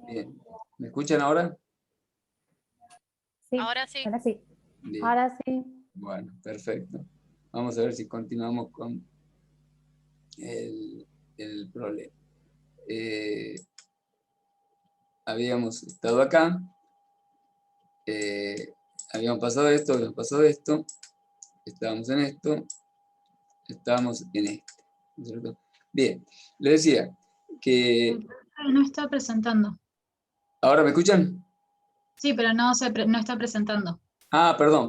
Bien. ¿Me escuchan ahora? Sí, Ahora sí. ahora sí. Bien. Ahora sí. Bueno, perfecto. Vamos a ver si continuamos con el problema. Habíamos estado acá, habíamos pasado esto, estábamos en esto, estábamos en esto. ¿No es cierto? Bien, le decía que... No está presentando. ¿Ahora me escuchan? Sí, pero no está presentando. Ah, perdón.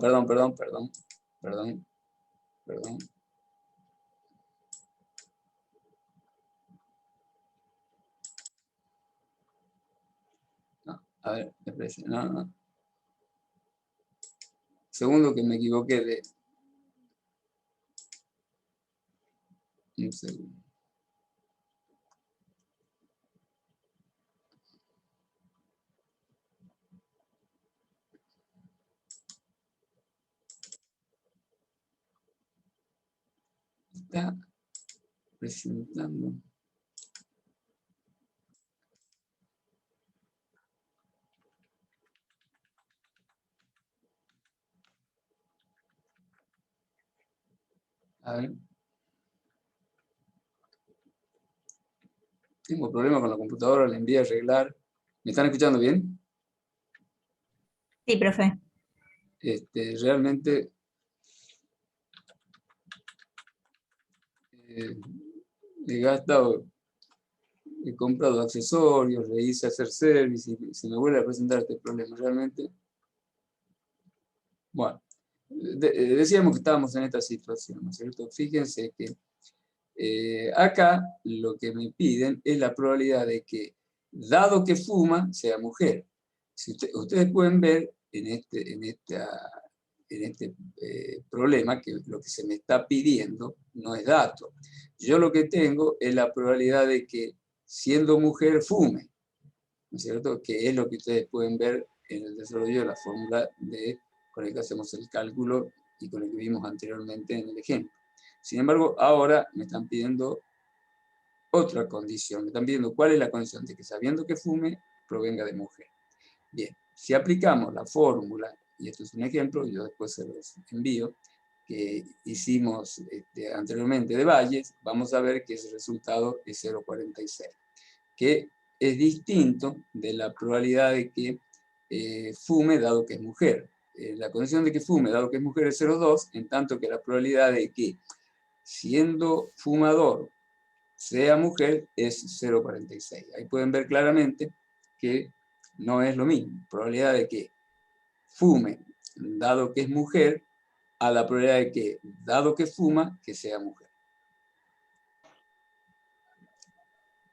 No, a ver, no. Segundo que me equivoqué de... Un segundo. Está presentando. A ver. Tengo problema con la computadora, la envié a arreglar. ¿Me están escuchando bien? Sí, profe. Realmente he gastado, he comprado accesorios, le hice hacer service y se me vuelve a presentar este problema. Realmente, bueno, decíamos que estábamos en esta situación, ¿no es cierto? Fíjense que acá lo que me piden es la probabilidad de que, dado que fuma, sea mujer. Si ustedes pueden ver en este problema que lo que se me está pidiendo no es dato. Yo lo que tengo es la probabilidad de que, siendo mujer, fume, ¿no es cierto? Que es lo que ustedes pueden ver en el desarrollo de la fórmula con el que hacemos el cálculo y con el que vimos anteriormente en el ejemplo. Sin embargo, ahora me están pidiendo otra condición. Me están pidiendo cuál es la condición de que, sabiendo que fume, provenga de mujer. Bien, si aplicamos la fórmula, y esto es un ejemplo, yo después se los envío, que hicimos anteriormente de Bayes, vamos a ver que ese resultado es 0,46, que es distinto de la probabilidad de que fume, dado que es mujer. La condición de que fume, dado que es mujer, es 0,2, en tanto que la probabilidad de que, siendo fumador, sea mujer, es 0,46. Ahí pueden ver claramente que no es lo mismo. Probabilidad de que fume, dado que es mujer, a la probabilidad de que, dado que fuma, que sea mujer.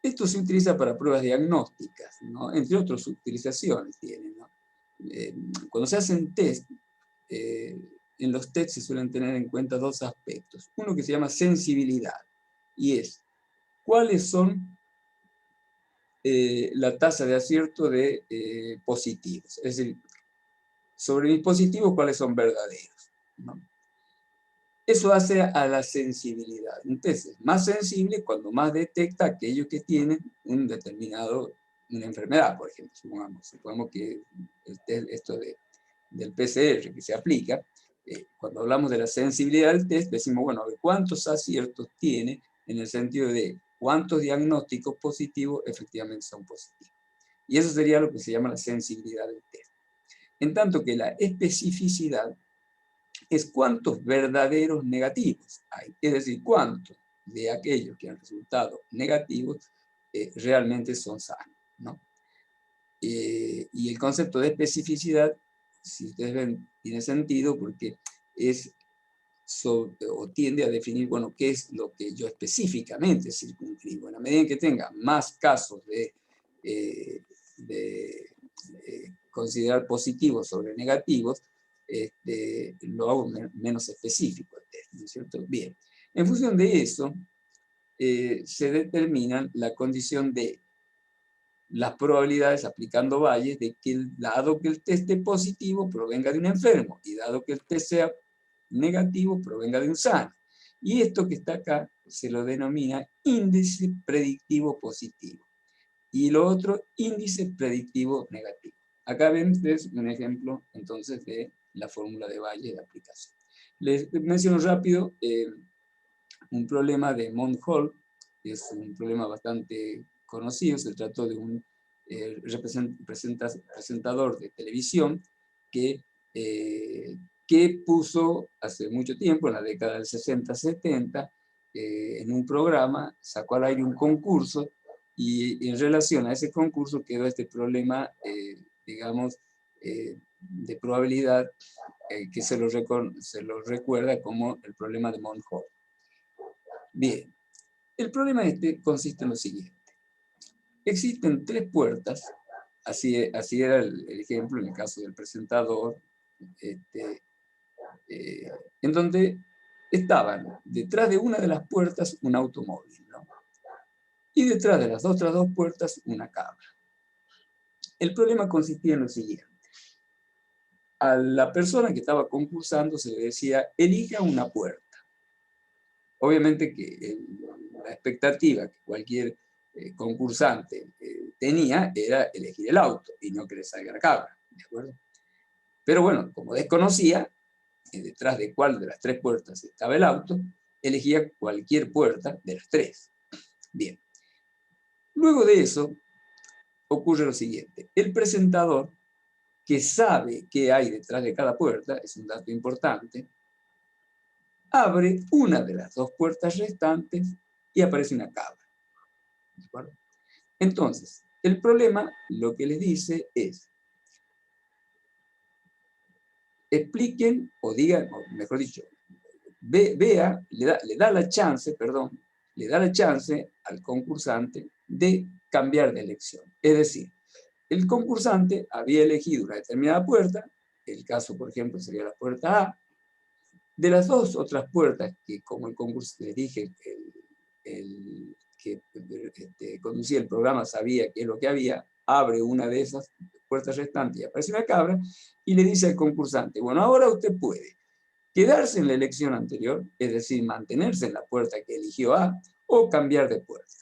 Esto se utiliza para pruebas diagnósticas, ¿no? Entre otras utilizaciones tiene, ¿no? Cuando se hacen test, en los test se suelen tener en cuenta dos aspectos. Uno que se llama sensibilidad, y es cuáles son la tasa de acierto de positivos. Es decir, sobre mis positivos, cuáles son verdaderos, ¿no? Eso hace a la sensibilidad. Entonces, más sensible cuando más detecta aquellos que tienen una enfermedad, por ejemplo. Supongamos que esto del PCR que se aplica, cuando hablamos de la sensibilidad del test, decimos, bueno, a ver, ¿cuántos aciertos tiene en el sentido de cuántos diagnósticos positivos efectivamente son positivos? Y eso sería lo que se llama la sensibilidad del test. En tanto que la especificidad es cuántos verdaderos negativos hay, es decir, cuántos de aquellos que han resultado negativos realmente son sanos, ¿no? Y el concepto de especificidad, si ustedes ven, tiene sentido porque o tiende a definir, bueno, qué es lo que yo específicamente circunscribo. En la medida en que tenga más casos de considerar positivos sobre negativos, lo hago menos específico, ¿no es cierto? Bien, en función de eso, se determina la condición de las probabilidades, aplicando Bayes, de que dado que el test esté positivo, provenga de un enfermo, y dado que el test sea negativo, provenga de un sano. Y esto que está acá se lo denomina índice predictivo positivo. y lo otro, índice predictivo negativo. Acá ven ustedes un ejemplo, entonces, de la fórmula de Bayes de aplicación. Les menciono rápido un problema de Mondt-Hall, que es un problema bastante conocido. Se trató de un presentador de televisión que puso hace mucho tiempo, en la década del 60-70, en un programa, sacó al aire un concurso, y en relación a ese concurso quedó este problema, digamos, de probabilidad, que se lo recuerda como el problema de Mondt-Hall. Bien, el problema consiste en lo siguiente. Existen 3 puertas, así era el ejemplo en el caso del presentador, en donde estaban detrás de una de las puertas un automóvil, ¿no? Y detrás de las otras 2 puertas una cabra. El problema consistía en lo siguiente. A la persona que estaba concursando se le decía, elija una puerta. Obviamente que la expectativa que cualquier concursante tenía era elegir el auto y no que le salga la cabra, ¿de acuerdo? Pero bueno, como desconocía detrás de cuál de las 3 puertas estaba el auto, elegía cualquier puerta de las 3. Bien. Luego de eso, ocurre lo siguiente. El presentador, que sabe qué hay detrás de cada puerta, es un dato importante, abre una de las 2 puertas restantes y aparece una cabra. ¿De acuerdo? Entonces, el problema, lo que les dice es, expliquen o digan, o mejor dicho, vea, le da la chance al concursante de cambiar de elección. Es decir, el concursante había elegido una determinada puerta, el caso, por ejemplo, sería la puerta A. De las 2 otras puertas, que como el concurso les dije, el que conducía el programa sabía qué es lo que había, abre una de esas puertas restantes y aparece una cabra, y le dice al concursante, bueno, ahora usted puede quedarse en la elección anterior, es decir, mantenerse en la puerta que eligió A, o cambiar de puerta.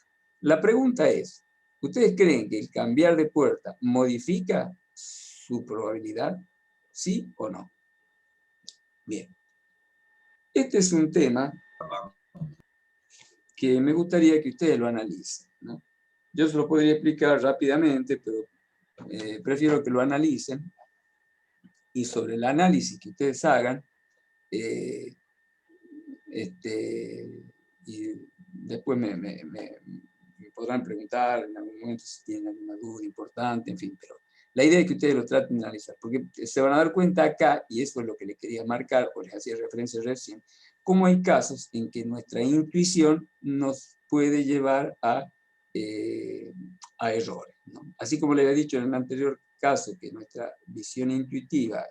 La pregunta es, ¿ustedes creen que el cambiar de puerta modifica su probabilidad? ¿Sí o no? Bien. Este es un tema que me gustaría que ustedes lo analicen, ¿no? Yo se lo podría explicar rápidamente, pero prefiero que lo analicen, y sobre el análisis que ustedes hagan, y después me podrán preguntar en algún momento si tienen alguna duda importante, en fin, pero la idea es que ustedes lo traten de analizar, porque se van a dar cuenta acá, y eso es lo que les quería marcar, o les hacía referencia recién, cómo hay casos en que nuestra intuición nos puede llevar a errores, ¿no? Así como le había dicho en el anterior caso, que nuestra visión intuitiva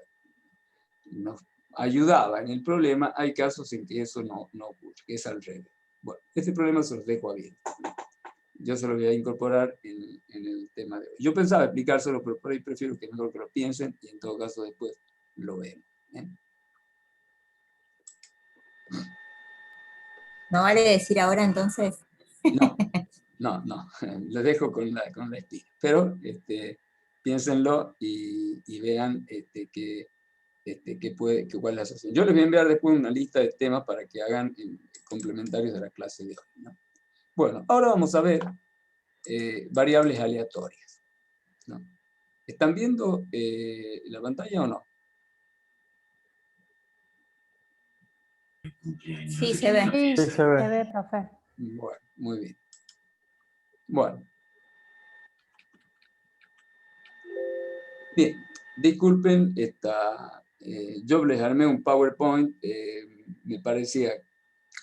nos ayudaba en el problema, hay casos en que eso no ocurre, que es al revés. Bueno, este problema se los dejo abierto. Yo se lo voy a incorporar en el tema de hoy. Yo pensaba explicárselo, pero por ahí prefiero que mejor que lo piensen, y en todo caso después lo ven. ¿No vale decir ahora entonces? No, lo dejo con la espina. Pero piénsenlo y vean cuál es la asociación. Yo les voy a enviar después una lista de temas para que hagan complementarios de la clase de hoy, ¿no? Bueno, ahora vamos a ver variables aleatorias, ¿no? ¿Están viendo la pantalla o no? Sí, se ve. Sí, Sí, se se ve. ve, profe. Bueno, muy bien. Bueno. Bien, disculpen, yo les armé un PowerPoint, me parecía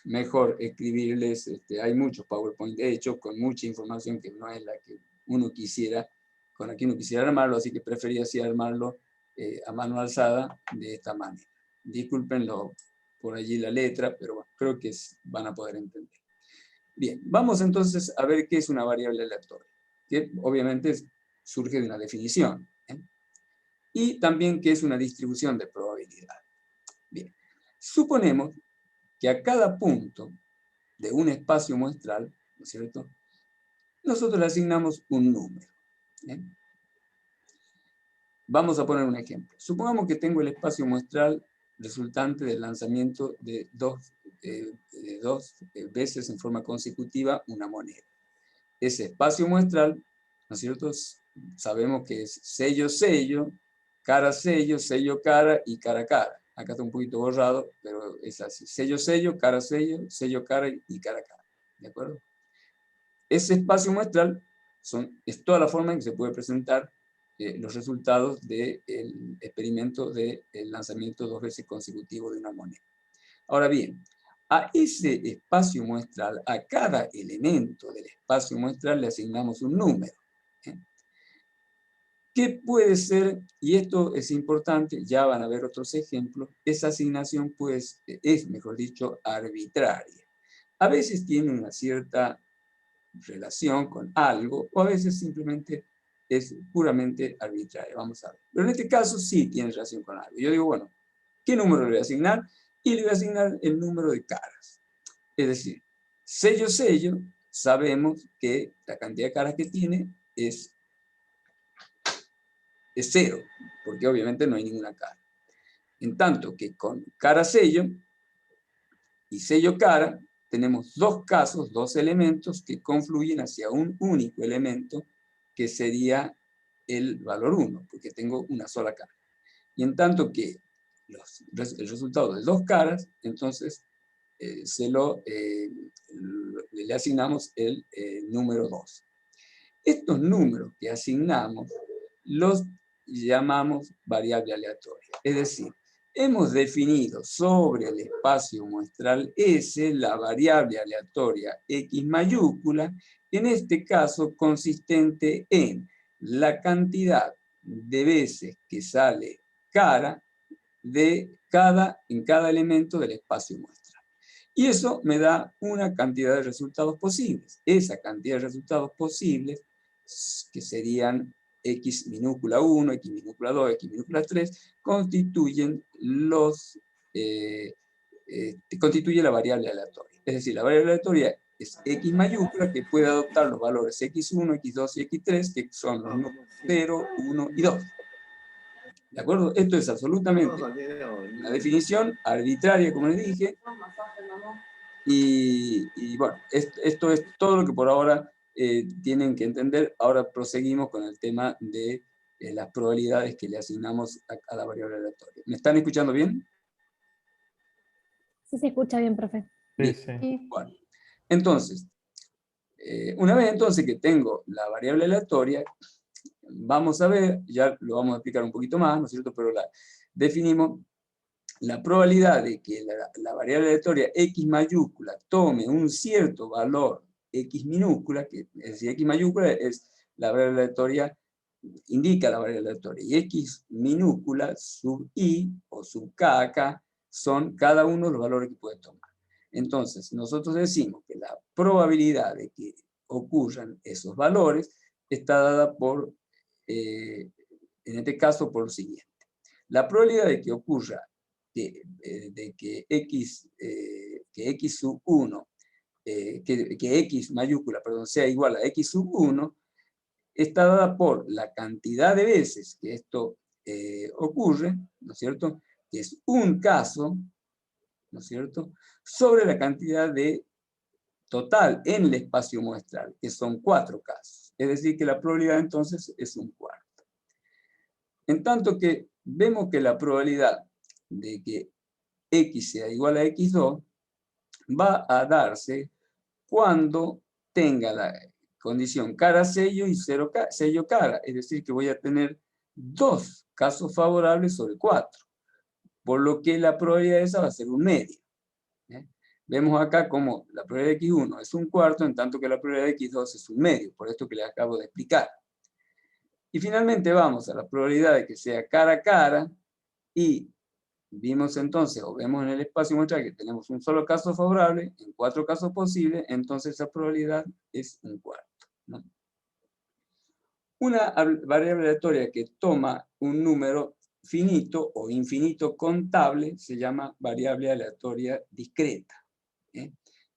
mejor escribirles, hay muchos PowerPoint hechos con mucha información que no es la que uno quisiera, con la que uno quisiera armarlo, así que preferí así armarlo a mano alzada de esta manera. Discúlpenlo por allí la letra, pero bueno, creo que van a poder entender. Bien, vamos entonces a ver qué es una variable aleatoria, que obviamente surge de una definición, ¿eh? Y también qué es una distribución de probabilidad. Bien, suponemos que a cada punto de un espacio muestral, ¿no es cierto?, nosotros le asignamos un número. ¿Bien? Vamos a poner un ejemplo. Supongamos que tengo el espacio muestral resultante del lanzamiento de dos veces en forma consecutiva una moneda. Ese espacio muestral, ¿no es cierto?, sabemos que es sello-sello, cara-sello, sello-cara y cara-cara. Acá está un poquito borrado, pero es así. Sello-sello, cara-sello, sello-cara y cara-cara. ¿De acuerdo? Ese espacio muestral es toda la forma en que se puede presentar los resultados del experimento del lanzamiento 2 veces consecutivo de una moneda. Ahora bien, a ese espacio muestral, a cada elemento del espacio muestral le asignamos un número. ¿Qué puede ser? Y esto es importante, ya van a ver otros ejemplos. Esa asignación pues, es, mejor dicho, arbitraria. A veces tiene una cierta relación con algo, o a veces simplemente es puramente arbitraria. Vamos a ver. Pero en este caso sí tiene relación con algo. Yo digo, bueno, ¿qué número le voy a asignar? Y le voy a asignar el número de caras. Es decir, sello-sello, sabemos que la cantidad de caras que tiene es 0, porque obviamente no hay ninguna cara. En tanto que con cara-sello y sello-cara, tenemos dos casos, dos elementos que confluyen hacia un único elemento, que sería el valor 1, porque tengo una sola cara. Y en tanto que el resultado de dos caras, entonces le asignamos el número 2. Estos números que asignamos los llamamos variable aleatoria. Es decir, hemos definido sobre el espacio muestral S la variable aleatoria X mayúscula, en este caso consistente en la cantidad de veces que sale cara en cada elemento del espacio muestral. Y eso me da una cantidad de resultados posibles. Esa cantidad de resultados posibles, que serían X minúscula 1, X minúscula 2, X minúscula 3, constituye la variable aleatoria. Es decir, la variable aleatoria es X mayúscula, que puede adoptar los valores X1, X2 y X3, que son los números 0, 1 y 2. ¿De acuerdo? Esto es absolutamente una definición arbitraria, como les dije. Y bueno, esto es todo lo que por ahora tienen que entender. Ahora proseguimos con el tema de las probabilidades que le asignamos a la variable aleatoria. ¿Me están escuchando bien? Sí, se escucha bien, profe. Sí, Bien. sí. Bueno, entonces, una vez entonces que tengo la variable aleatoria, vamos a ver, ya lo vamos a explicar un poquito más, ¿no es cierto? Pero definimos la probabilidad de que la variable aleatoria X mayúscula tome un cierto valor X minúscula, es decir, X mayúscula es la variable aleatoria, indica la variable aleatoria, y X minúscula sub I o sub K acá son cada uno de los valores que puede tomar. Entonces, nosotros decimos que la probabilidad de que ocurran esos valores está dada por, en este caso, por lo siguiente. La probabilidad de que ocurra que X sub 1, que X mayúscula, perdón, sea igual a X sub 1, está dada por la cantidad de veces que esto ocurre, ¿no es cierto? Que es un caso, ¿no es cierto?, sobre la cantidad de total en el espacio muestral, que son 4 casos. Es decir, que la probabilidad entonces es un cuarto. En tanto que vemos que la probabilidad de que X sea igual a X2 va a darse cuando tenga la condición cara-sello y sello-cara. Es decir, que voy a tener 2 casos favorables sobre 4. Por lo que la probabilidad de esa va a ser un medio. Vemos acá como la probabilidad de X1 es un cuarto, en tanto que la probabilidad de X2 es un medio, por esto que les acabo de explicar. Y finalmente vamos a la probabilidad de que sea cara a cara, y vimos entonces, o vemos en el espacio muestral que tenemos un solo caso favorable, en 4 casos posibles, entonces esa probabilidad es un cuarto, ¿no? Una variable aleatoria que toma un número finito o infinito contable se llama variable aleatoria discreta.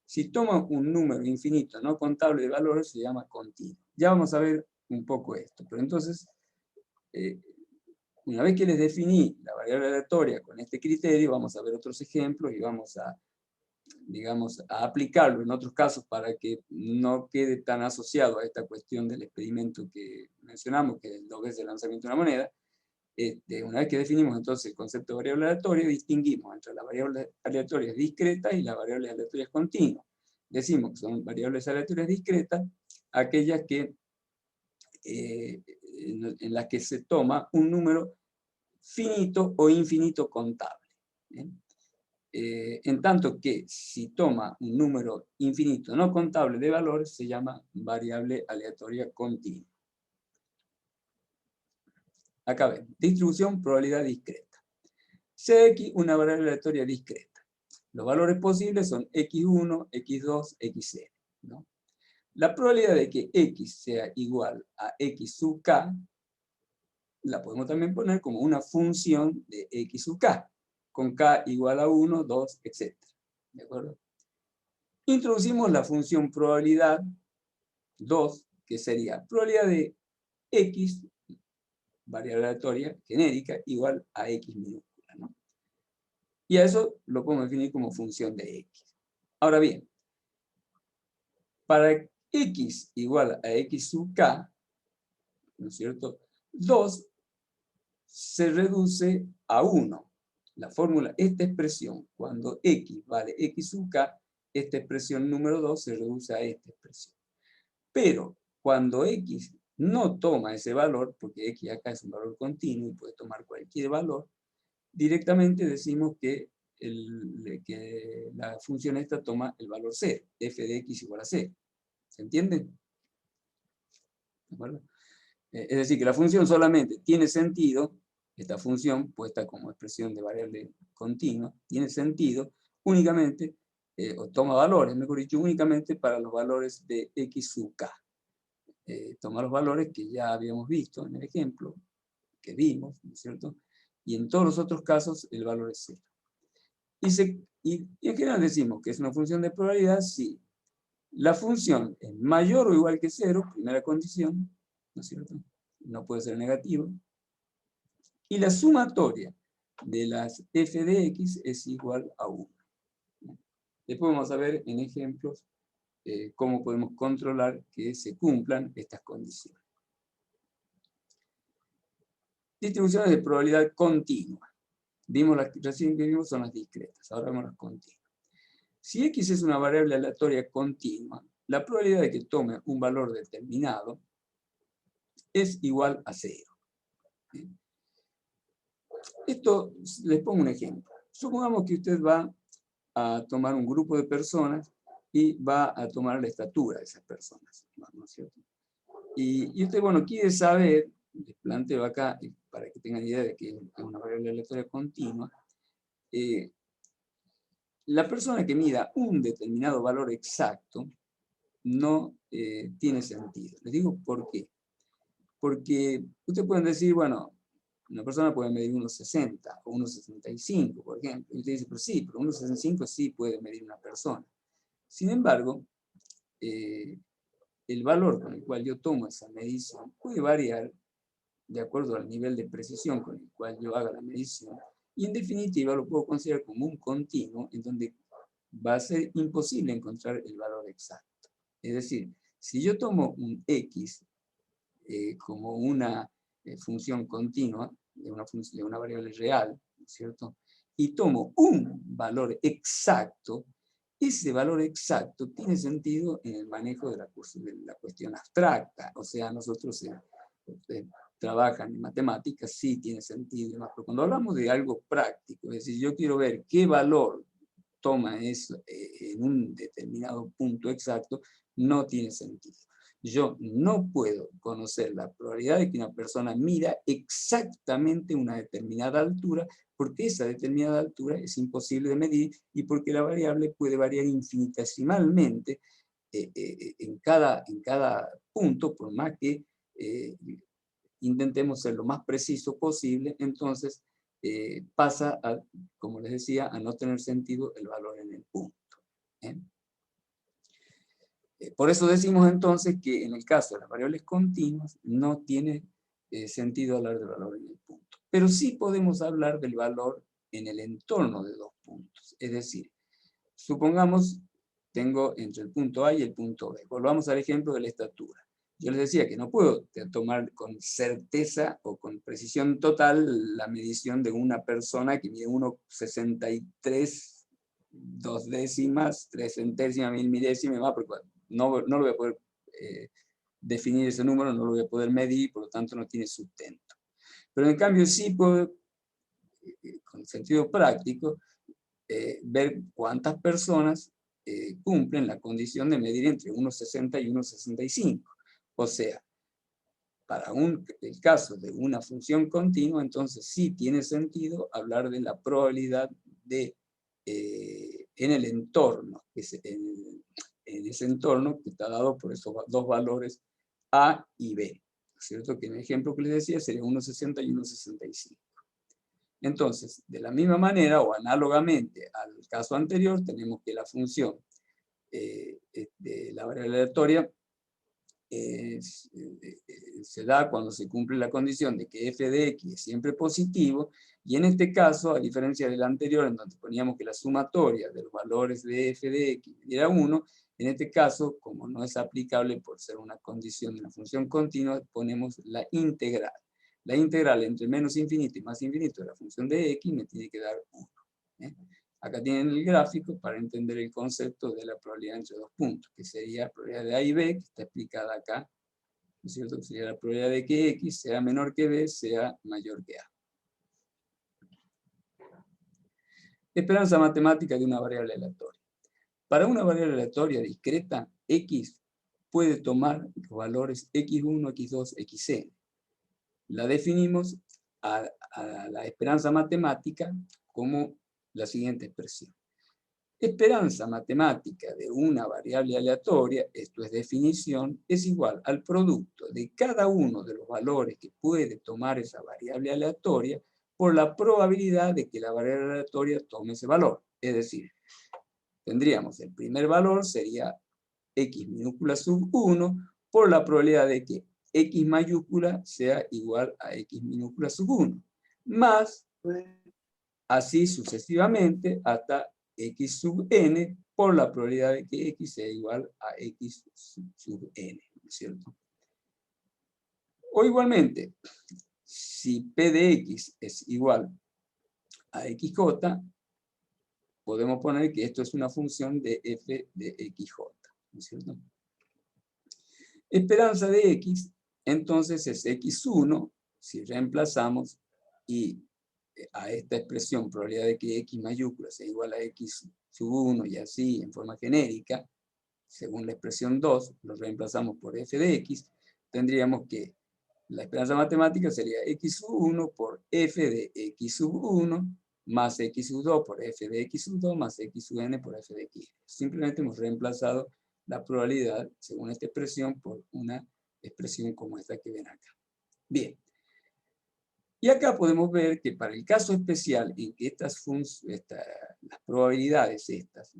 Si toma un número infinito no contable de valores, se llama continuo. Ya vamos a ver un poco esto. Pero entonces, una vez que les definí la variable aleatoria con este criterio, vamos a ver otros ejemplos y vamos a, digamos, a aplicarlo en otros casos para que no quede tan asociado a esta cuestión del experimento que mencionamos, que es 2 veces el lanzamiento de una moneda. Una vez que definimos entonces el concepto de variable aleatoria, distinguimos entre las variables aleatorias discretas y las variables aleatorias continuas. Decimos que son variables aleatorias discretas aquellas que, en las que se toma un número finito o infinito contable. ¿Bien? En tanto que si toma un número infinito no contable de valores, se llama variable aleatoria continua. Acá ven, distribución probabilidad discreta. Cx, una variable aleatoria discreta. Los valores posibles son x1, x2, xn, ¿no? La probabilidad de que x sea igual a x sub k, la podemos también poner como una función de x sub k, con k igual a 1, 2, etc. ¿De acuerdo? Introducimos la función probabilidad 2, que sería probabilidad de x, variable aleatoria genérica, igual a x minúscula, ¿no? Y a eso lo podemos definir como función de x. Ahora bien, para x igual a x sub k, ¿no es cierto? 2 se reduce a 1. La fórmula, esta expresión, cuando x vale x sub k, esta expresión número 2 se reduce a esta expresión. Pero cuando x no toma ese valor, porque x acá es un valor continuo y puede tomar cualquier valor, directamente decimos que, que la función esta toma el valor 0, f de x igual a 0. ¿Se entiende? ¿De acuerdo? Es decir, que la función solamente tiene sentido, esta función puesta como expresión de variable continua, tiene sentido únicamente, o toma valores, mejor dicho, únicamente para los valores de x sub k. Toma los valores que ya habíamos visto en el ejemplo, que vimos, ¿no es cierto? Y en todos los otros casos el valor es 0. Y en general decimos que es una función de probabilidad si la función es mayor o igual que 0, primera condición, ¿no es cierto? No puede ser negativo. Y la sumatoria de las f de x es igual a 1. Después vamos a ver en ejemplos cómo podemos controlar que se cumplan estas condiciones. Distribuciones de probabilidad continua. Vimos las recién que vimos son las discretas, ahora vemos las continuas. Si x es una variable aleatoria continua, la probabilidad de que tome un valor determinado es igual a 0. Esto, les pongo un ejemplo. Supongamos que usted va a tomar un grupo de personas y va a tomar la estatura de esas personas, ¿no es cierto? Y usted, bueno, quiere saber, les planteo acá, para que tengan idea de que es una variable aleatoria continua, la persona que mida un determinado valor exacto no tiene sentido. Les digo por qué. Porque ustedes pueden decir, bueno, una persona puede medir 1,60 o 1,65, por ejemplo. Y usted dice, pero sí, pero 1,65 sí puede medir una persona. Sin embargo, el valor con el cual yo tomo esa medición puede variar de acuerdo al nivel de precisión con el cual yo haga la medición. Y en definitiva lo puedo considerar como un continuo en donde va a ser imposible encontrar el valor exacto. Es decir, si yo tomo un x como una función continua, de una variable real, ¿cierto? Y tomo un valor exacto, ese valor exacto tiene sentido en el manejo de la cuestión abstracta. O sea, nosotros trabajan en matemáticas, sí tiene sentido, pero cuando hablamos de algo práctico, es decir, yo quiero ver qué valor toma eso en un determinado punto exacto, no tiene sentido. Yo no puedo conocer la probabilidad de que una persona mida exactamente una determinada altura, porque esa determinada altura es imposible de medir y porque la variable puede variar infinitesimalmente en cada punto, por más que intentemos ser lo más preciso posible. Entonces pasa, como les decía, a no tener sentido el valor en el punto. Por eso decimos entonces que en el caso de las variables continuas no tiene sentido hablar del valor en el punto. Pero sí podemos hablar del valor en el entorno de dos puntos. Es decir, supongamos tengo entre el punto A y el punto B. Volvamos al ejemplo de la estatura. Yo les decía que no puedo tomar con certeza o con precisión total la medición de una persona que mide 1,63, 2 décimas, 3 centésimas, 1000 milésimas, más, porque no lo voy a poder definir ese número, no lo voy a poder medir, por lo tanto no tiene sustento. Pero en cambio sí puedo, con sentido práctico, ver cuántas personas cumplen la condición de medir entre 1,60 y 1,65. O sea, para el caso de una función continua, entonces sí tiene sentido hablar de la probabilidad de, en el entorno, en ese entorno que está dado por esos dos valores A y B. ¿Cierto? Que en el ejemplo que les decía sería 1,60 y 1,65. Entonces, de la misma manera o análogamente al caso anterior, tenemos que la función de la variable aleatoria se da cuando se cumple la condición de que f de x es siempre positivo, y en este caso, a diferencia del anterior, en donde poníamos que la sumatoria de los valores de f de x era 1, en este caso, como no es aplicable por ser una condición de una función continua, ponemos la integral. La integral entre menos infinito y más infinito de la función de x me tiene que dar 1. Acá tienen el gráfico para entender el concepto de la probabilidad entre dos puntos, que sería la probabilidad de A y B, que está explicada acá, ¿no es cierto? Que sería la probabilidad de que X sea menor que B, sea mayor que A. Esperanza matemática de una variable aleatoria. Para una variable aleatoria discreta, X puede tomar los valores X1, X2, Xn. La definimos a la esperanza matemática como la siguiente expresión. Esperanza matemática de una variable aleatoria, esto es definición, es igual al producto de cada uno de los valores que puede tomar esa variable aleatoria por la probabilidad de que la variable aleatoria tome ese valor. Es decir, tendríamos el primer valor, sería x minúscula sub 1, por la probabilidad de que x mayúscula sea igual a x minúscula sub 1, más así sucesivamente hasta x sub n por la probabilidad de que x sea igual a x sub n, ¿no es cierto? O igualmente, si p de x es igual a xj, podemos poner que esto es una función de f de xj, ¿no es cierto? Esperanza de x, entonces es x1, si reemplazamos y a esta expresión, probabilidad de que x mayúscula sea igual a x sub 1 y así en forma genérica, según la expresión 2, lo reemplazamos por f de x, tendríamos que la esperanza matemática sería x sub 1 por f de x sub 1 más x sub 2 por f de x sub 2 más x sub n por f de x. Simplemente hemos reemplazado la probabilidad, según esta expresión, por una expresión como esta que ven acá. Bien. Y acá podemos ver que para el caso especial en que las probabilidades estas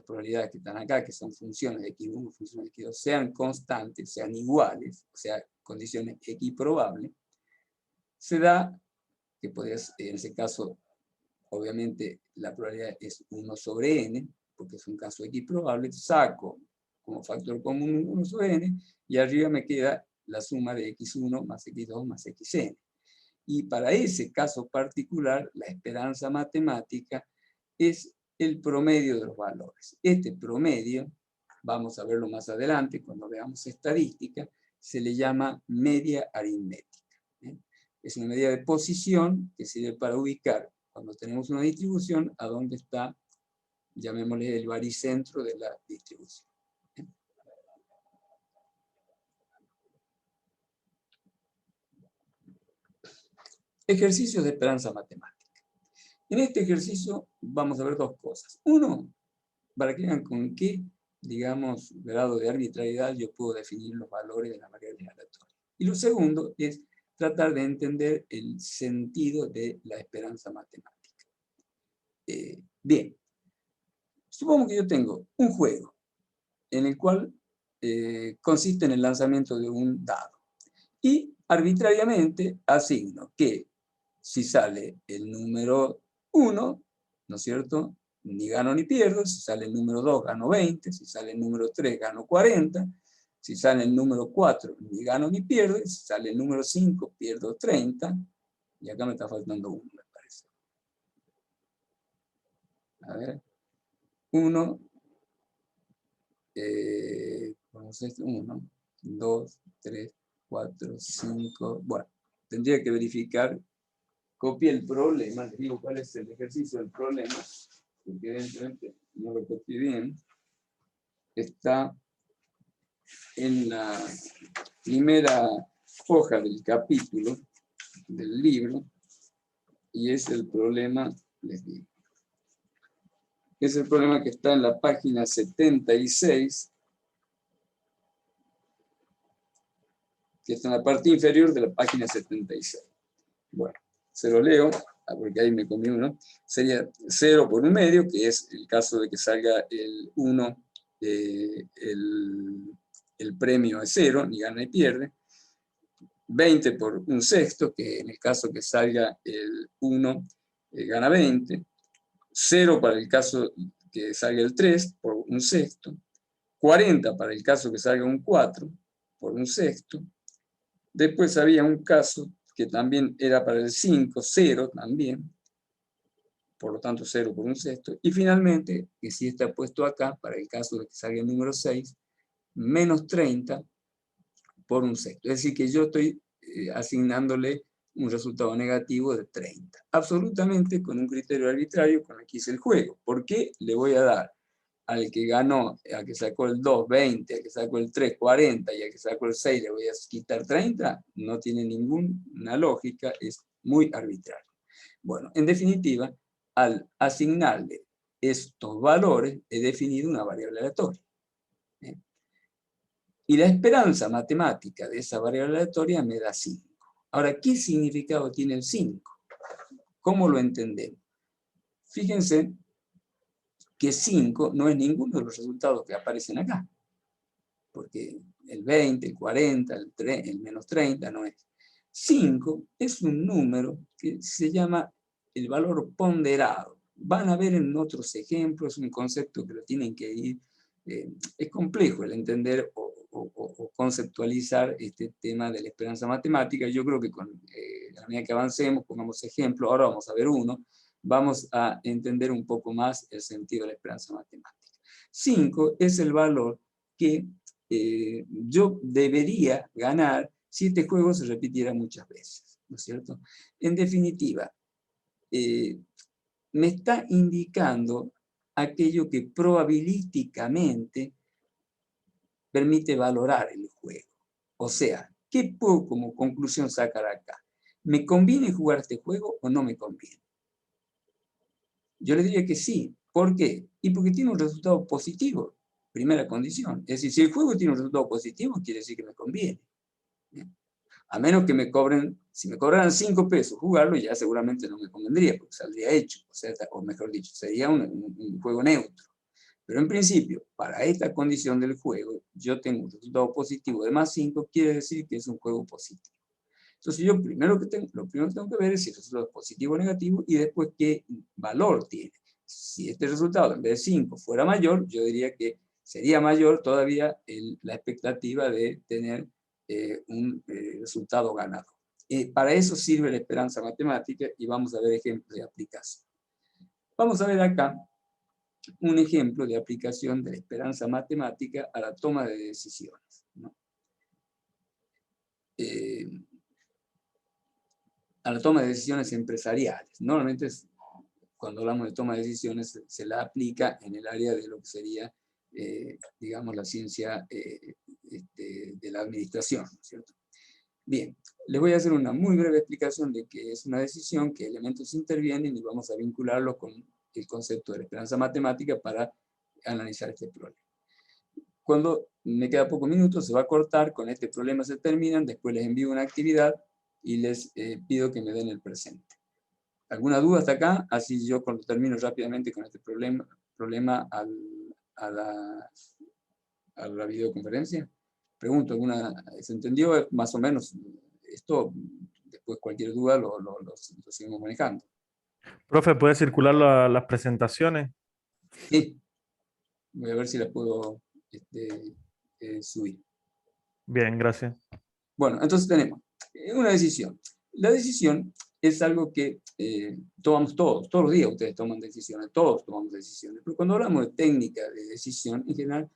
probabilidades que están acá, que son funciones de x1, funciones de x2, sean constantes, sean iguales, o sea, condiciones x probables, se da que podría, en ese caso, obviamente la probabilidad es 1 sobre n, porque es un caso x probable, saco como factor común 1 sobre n, y arriba me queda la suma de x1 más x2 más xn. Y para ese caso particular, la esperanza matemática es el promedio de los valores. Este promedio, vamos a verlo más adelante, cuando veamos estadística, se le llama media aritmética. Es una medida de posición que sirve para ubicar, cuando tenemos una distribución, a dónde está, llamémosle el baricentro de la distribución. Ejercicios de esperanza matemática. En este ejercicio vamos a ver dos cosas. Uno, para que vean con qué, digamos, grado de arbitrariedad yo puedo definir los valores de las variables aleatorias. Y lo segundo es tratar de entender el sentido de la esperanza matemática. Bien, supongo que yo tengo un juego en el cual consiste en el lanzamiento de un dado. Y arbitrariamente asigno que si sale el número 1, ¿no es cierto?, ni gano ni pierdo. Si sale el número 2, gano 20. Si sale el número 3, gano 40. Si sale el número 4, ni gano ni pierdo. Si sale el número 5, pierdo 30. Y acá me está faltando 1, me parece. A ver. 1. Vamos a 1, 2, 3, 4, 5. Bueno, tendría que verificar. Copié el problema, les digo cuál es el ejercicio del problema, porque evidentemente no lo copié bien. Está en la primera hoja del capítulo del libro, y es el problema, les digo. Es el problema que está en la página 76, que está en la parte inferior de la página 76. Bueno, se lo leo, porque ahí me comí uno. Sería 0 por 1/2, que es el caso de que salga el 1, el premio es 0, ni gana ni pierde. 20 por 1/6, que en el caso que salga el 1, gana 20. 0 para el caso que salga el 3, por 1/6. 40 para el caso que salga un 4, por 1/6. Después había un caso que también era para el 5, 0 también, por lo tanto 0 por 1/6. Y finalmente, que sí está puesto acá, para el caso de que salga el número 6, menos 30 por 1/6. Es decir, que yo estoy asignándole un resultado negativo de 30. Absolutamente con un criterio arbitrario con el que hice el juego. ¿Por qué le voy a dar al que ganó, al que sacó el 2, 20, al que sacó el 3, 40, y al que sacó el 6 le voy a quitar 30? No tiene ninguna lógica, es muy arbitrario. Bueno, en definitiva, al asignarle estos valores, he definido una variable aleatoria. Y la esperanza matemática de esa variable aleatoria me da 5. Ahora, ¿qué significado tiene el 5? ¿Cómo lo entendemos? Fíjense que 5 no es ninguno de los resultados que aparecen acá. Porque el 20, el 40, el menos 30 no es. 5 es un número que se llama el valor ponderado. Van a ver en otros ejemplos un concepto que lo tienen que ir. Es complejo el entender o conceptualizar este tema de la esperanza matemática. Yo creo que a medida que avancemos, pongamos ejemplo, ahora vamos a ver uno, vamos a entender un poco más el sentido de la esperanza matemática. 5 es el valor que yo debería ganar si este juego se repitiera muchas veces, ¿no es cierto? En definitiva, me está indicando aquello que probabilísticamente permite valorar el juego. O sea, ¿qué puedo como conclusión sacar acá? ¿Me conviene jugar este juego o no me conviene? Yo le diría que sí. ¿Por qué? Y porque tiene un resultado positivo. Primera condición. Es decir, si el juego tiene un resultado positivo, quiere decir que me conviene. A menos que me cobren, si me cobraran 5 pesos jugarlo, ya seguramente no me convendría, porque saldría hecho. O mejor dicho, sería un juego neutro. Pero en principio, para esta condición del juego, yo tengo un resultado positivo de más 5, quiere decir que es un juego positivo. Entonces yo lo primero que tengo que ver es si el resultado es positivo o negativo, y después qué valor tiene. Si este resultado en vez de 5 fuera mayor, yo diría que sería mayor todavía la expectativa de tener un resultado ganador. Para eso sirve la esperanza matemática, y vamos a ver ejemplos de aplicación. Vamos a ver acá un ejemplo de aplicación de la esperanza matemática a la toma de decisiones, ¿no? A la toma de decisiones empresariales. Normalmente cuando hablamos de toma de decisiones se la aplica en el área de lo que sería, digamos, la ciencia de la administración, ¿no es cierto? Bien, les voy a hacer una muy breve explicación de qué es una decisión, qué elementos intervienen, y vamos a vincularlo con el concepto de la esperanza matemática para analizar este problema. Cuando me queda pocos minutos, se va a cortar, con este problema se terminan, después les envío una actividad y les pido que me den el presente. ¿Alguna duda hasta acá? Así yo cuando termino rápidamente con este problema a la videoconferencia? Pregunto, ¿se entendió más o menos esto? Después cualquier duda lo seguimos manejando. Profe, ¿puede circular las presentaciones? Sí, voy a ver si las puedo subir. Bien, gracias. Bueno, entonces tenemos una decisión. La decisión es algo que tomamos todos los días ustedes toman decisiones, todos tomamos decisiones. Pero cuando hablamos de técnica de decisión, en general,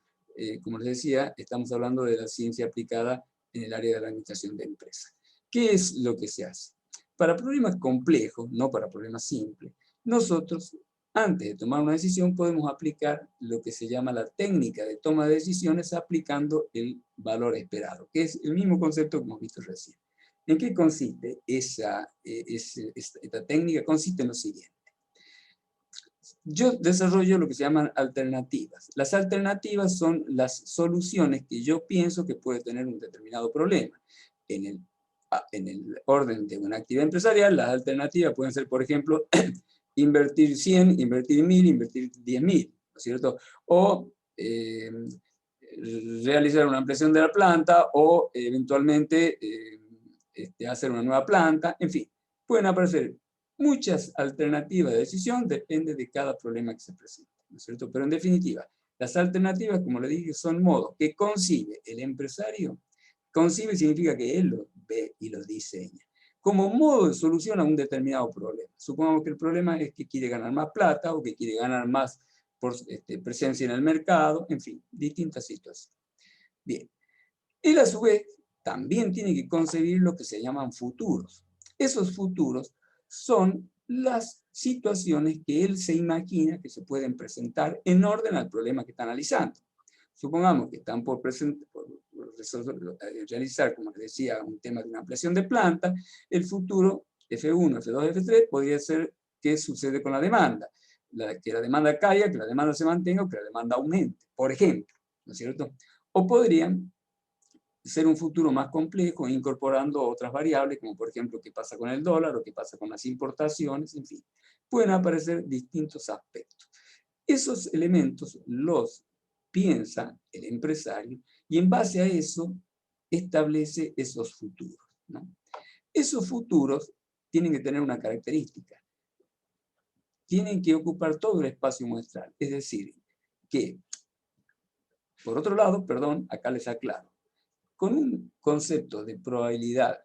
como les decía, estamos hablando de la ciencia aplicada en el área de la administración de empresas. ¿Qué es lo que se hace? Para problemas complejos, no para problemas simples, nosotros, antes de tomar una decisión, podemos aplicar lo que se llama la técnica de toma de decisiones aplicando el valor esperado, que es el mismo concepto que hemos visto recién. ¿En qué consiste esta técnica? Consiste en lo siguiente. Yo desarrollo lo que se llaman alternativas. Las alternativas son las soluciones que yo pienso que puede tener un determinado problema. En el orden de una actividad empresarial, las alternativas pueden ser, por ejemplo, invertir 100, invertir 1000, invertir 10.000, ¿no es cierto? O realizar una ampliación de la planta o eventualmente hacer una nueva planta, en fin, pueden aparecer muchas alternativas de decisión, depende de cada problema que se presente, ¿no es cierto? Pero en definitiva, las alternativas, como le dije, son modos que concibe el empresario. Concibe significa que él los ve y los diseña como modo de solución a un determinado problema. Supongamos que el problema es que quiere ganar más plata o que quiere ganar más por presencia en el mercado, en fin, distintas situaciones. Bien, él a su vez también tiene que concebir lo que se llaman futuros. Esos futuros son las situaciones que él se imagina que se pueden presentar en orden al problema que está analizando. Supongamos que están por realizar, como les decía, un tema de una ampliación de planta, el futuro F1, F2, F3 podría ser qué sucede con la demanda. Que la demanda caiga, que la demanda se mantenga o que la demanda aumente, por ejemplo, ¿no es cierto? O podrían ser un futuro más complejo, incorporando otras variables, como por ejemplo qué pasa con el dólar o qué pasa con las importaciones, en fin. Pueden aparecer distintos aspectos. Esos elementos los piensa el empresario y en base a eso establece esos futuros, ¿no? Esos futuros tienen que tener una característica. Tienen que ocupar todo el espacio muestral. Es decir, que, por otro lado, perdón, acá les aclaro, con un concepto de probabilidad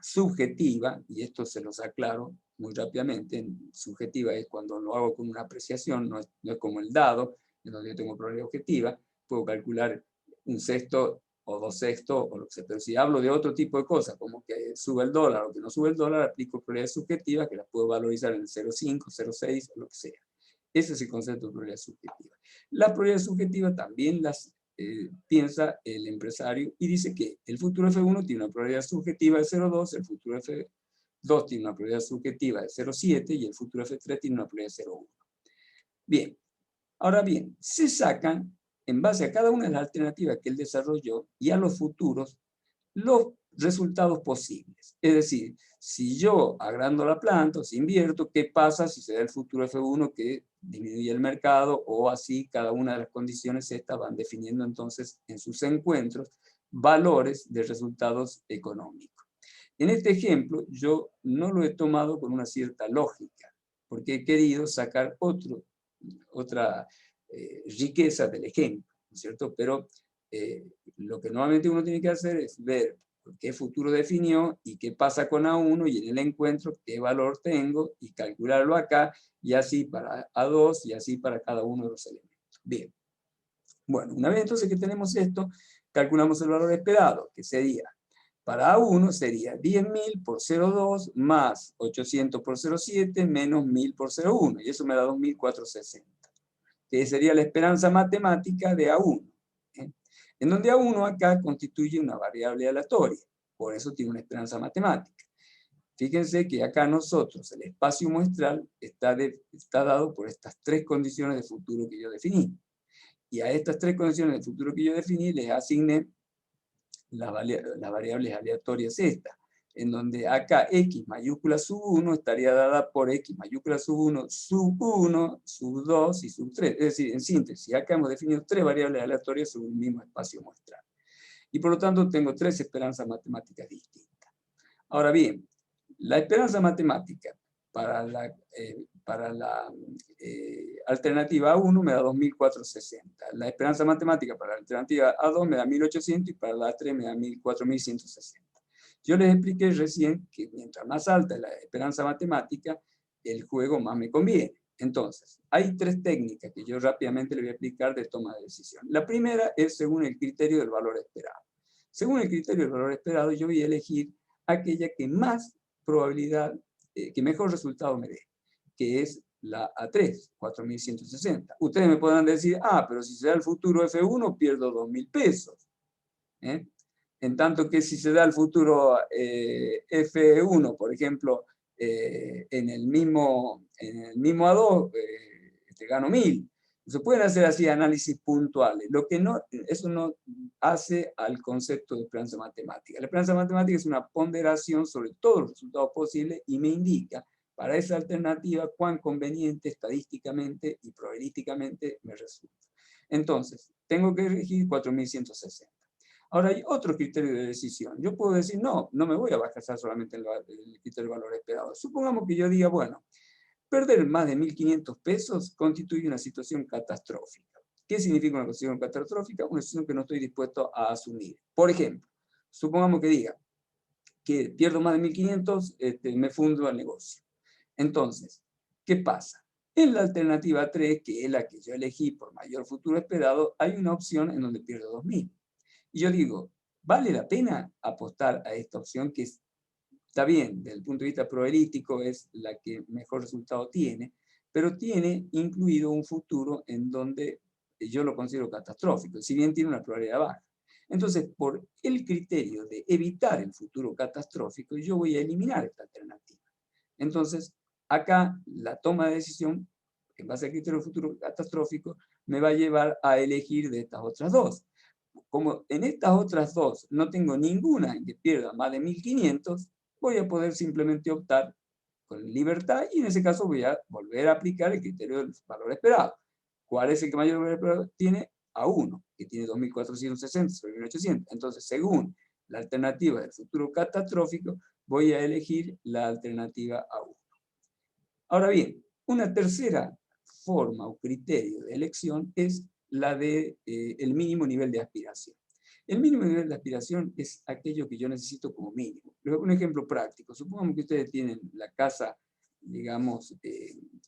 subjetiva, y esto se los aclaro muy rápidamente, subjetiva es cuando lo hago con una apreciación, no es como el dado, en donde yo tengo probabilidad objetiva, puedo calcular un sexto o 2 sextos, o lo que sea, pero si hablo de otro tipo de cosas, como que sube el dólar o que no sube el dólar, aplico probabilidad subjetiva, que las puedo valorizar en el 0,5, 0,6 o lo que sea. Ese es el concepto de probabilidad subjetiva. La probabilidad subjetiva también las piensa el empresario y dice que el futuro F1 tiene una probabilidad subjetiva de 0,2, el futuro F2 tiene una probabilidad subjetiva de 0,7 y el futuro F3 tiene una probabilidad de 0,1. Bien, ahora bien, se sacan, en base a cada una de las alternativas que él desarrolló y a los futuros, los resultados posibles. Es decir, si yo agrando la planta o si invierto, ¿qué pasa si se da el futuro F1 que disminuye el mercado? O así, cada una de las condiciones estas van definiendo entonces en sus encuentros valores de resultados económicos. En este ejemplo, yo no lo he tomado con una cierta lógica, porque he querido sacar otra riqueza del ejemplo, ¿no es cierto? Pero lo que normalmente uno tiene que hacer es ver qué futuro definió y qué pasa con A1 y en el encuentro qué valor tengo y calcularlo acá y así para A2 y así para cada uno de los elementos. Bien. Bueno, una vez entonces que tenemos esto, calculamos el valor esperado, que sería, para A1 sería 10.000 por 0,2 más 800 por 0,7 menos 1.000 por 0,1 y eso me da 2.460, que sería la esperanza matemática de A1. En donde A1 acá constituye una variable aleatoria, por eso tiene una esperanza matemática. Fíjense que acá nosotros, el espacio muestral está dado por estas 3 condiciones de futuro que yo definí. Y a estas 3 condiciones de futuro que yo definí les asigné las variables aleatorias estas. en donde acá x mayúscula sub 1 estaría dada por x mayúscula sub 1, sub 1, sub 2 y sub 3. Es decir, en síntesis, acá hemos definido 3 variables aleatorias sobre un mismo espacio muestral. Y por lo tanto tengo 3 esperanzas matemáticas distintas. Ahora bien, la esperanza matemática para la alternativa A1 me da 2460. La esperanza matemática para la alternativa A2 me da 1800 y para la A3 me da 4160. Yo les expliqué recién que mientras más alta es la esperanza matemática, el juego más me conviene. Entonces, hay 3 técnicas que yo rápidamente les voy a explicar de toma de decisión. La primera es según el criterio del valor esperado. Según el criterio del valor esperado, yo voy a elegir aquella que más probabilidad, que mejor resultado me dé, que es la A3, 4160. Ustedes me podrán decir, pero si se da el futuro F1, pierdo 2.000 pesos. En tanto que si se da el futuro F1, por ejemplo, en el mismo A2, gano 1.000. Se pueden hacer así análisis puntuales. Lo que no, eso no hace al concepto de esperanza matemática. La esperanza matemática es una ponderación sobre todos los resultados posibles y me indica para esa alternativa cuán conveniente estadísticamente y probabilísticamente me resulta. Entonces, tengo que elegir 4160. Ahora hay otro criterio de decisión. Yo puedo decir, no me voy a basar solamente en el criterio de valor esperado. Supongamos que yo diga, bueno, perder más de 1.500 pesos constituye una situación catastrófica. ¿Qué significa una situación catastrófica? Una situación que no estoy dispuesto a asumir. Por ejemplo, supongamos que diga que pierdo más de 1.500, me fundo el negocio. Entonces, ¿qué pasa? En la alternativa 3, que es la que yo elegí por mayor futuro esperado, hay una opción en donde pierdo 2.000. Y yo digo, ¿vale la pena apostar a esta opción que está bien, desde el punto de vista probabilístico es la que mejor resultado tiene, pero tiene incluido un futuro en donde yo lo considero catastrófico, si bien tiene una probabilidad baja? Entonces, por el criterio de evitar el futuro catastrófico, yo voy a eliminar esta alternativa. Entonces, acá la toma de decisión, en base al criterio del futuro catastrófico, me va a llevar a elegir de estas otras dos. Como en estas otras dos no tengo ninguna en que pierda más de 1.500, voy a poder simplemente optar con libertad y en ese caso voy a volver a aplicar el criterio del valor esperado. ¿Cuál es el que mayor valor esperado tiene? A1, que tiene 2.460 sobre 1.800. Entonces, según la alternativa del futuro catastrófico, voy a elegir la alternativa A1. Ahora bien, una tercera forma o criterio de elección es la de el mínimo nivel de aspiración. El mínimo nivel de aspiración es aquello que yo necesito como mínimo. Les voy a poner un ejemplo práctico. Supongamos que ustedes tienen la casa, digamos,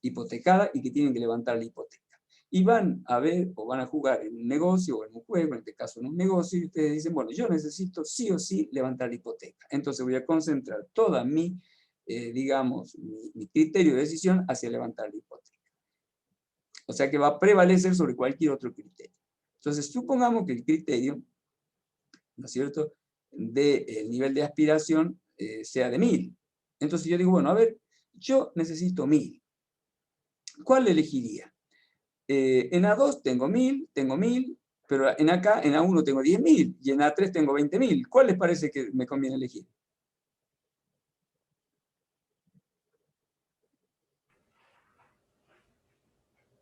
hipotecada y que tienen que levantar la hipoteca. Y van a ver o van a jugar en un negocio o en un juego, en este caso en un negocio, y ustedes dicen, bueno, yo necesito sí o sí levantar la hipoteca. Entonces voy a concentrar toda mi, digamos, mi criterio de decisión hacia levantar la hipoteca. O sea que va a prevalecer sobre cualquier otro criterio. Entonces, supongamos que el criterio, ¿no es cierto?, del nivel de aspiración sea de 1.000. Entonces yo digo, bueno, a ver, yo necesito 1.000. ¿Cuál elegiría? En A2 tengo 1.000, pero en acá, en A1 tengo 10.000 y en A3 tengo 20.000. ¿Cuál les parece que me conviene elegir?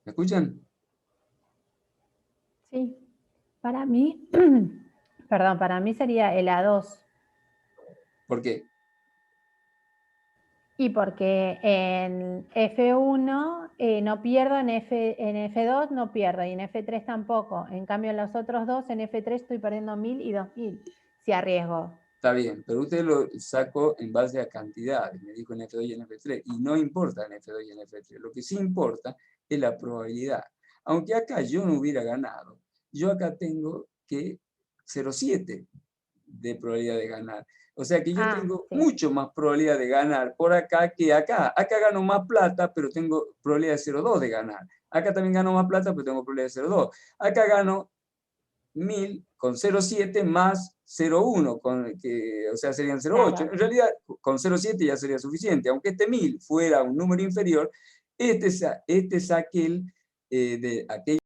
¿Me escuchan? Sí. Para mí, perdón, para mí sería el A2. ¿Por qué? Y porque en F1 no pierdo, en F2 no pierdo y en F3 tampoco. En cambio en los otros dos, en F3 estoy perdiendo 1.000 y 2.000 si arriesgo. Está bien, pero usted lo sacó en base a cantidades, me dijo en F2 y en F3, y no importa en F2 y en F3, lo que sí importa es la probabilidad. Aunque acá yo no hubiera ganado, yo acá tengo que 0,7 de probabilidad de ganar. O sea que yo tengo mucho más probabilidad de ganar por acá que acá. Acá gano más plata, pero tengo probabilidad de 0,2 de ganar. Acá también gano más plata, pero tengo probabilidad de 0,2. Acá gano 1.000 con 0,7 más 0,1, o sea, serían 0,8. Claro. En realidad, con 0,7 ya sería suficiente. Aunque este 1.000 fuera un número inferior, este es aquel de aquello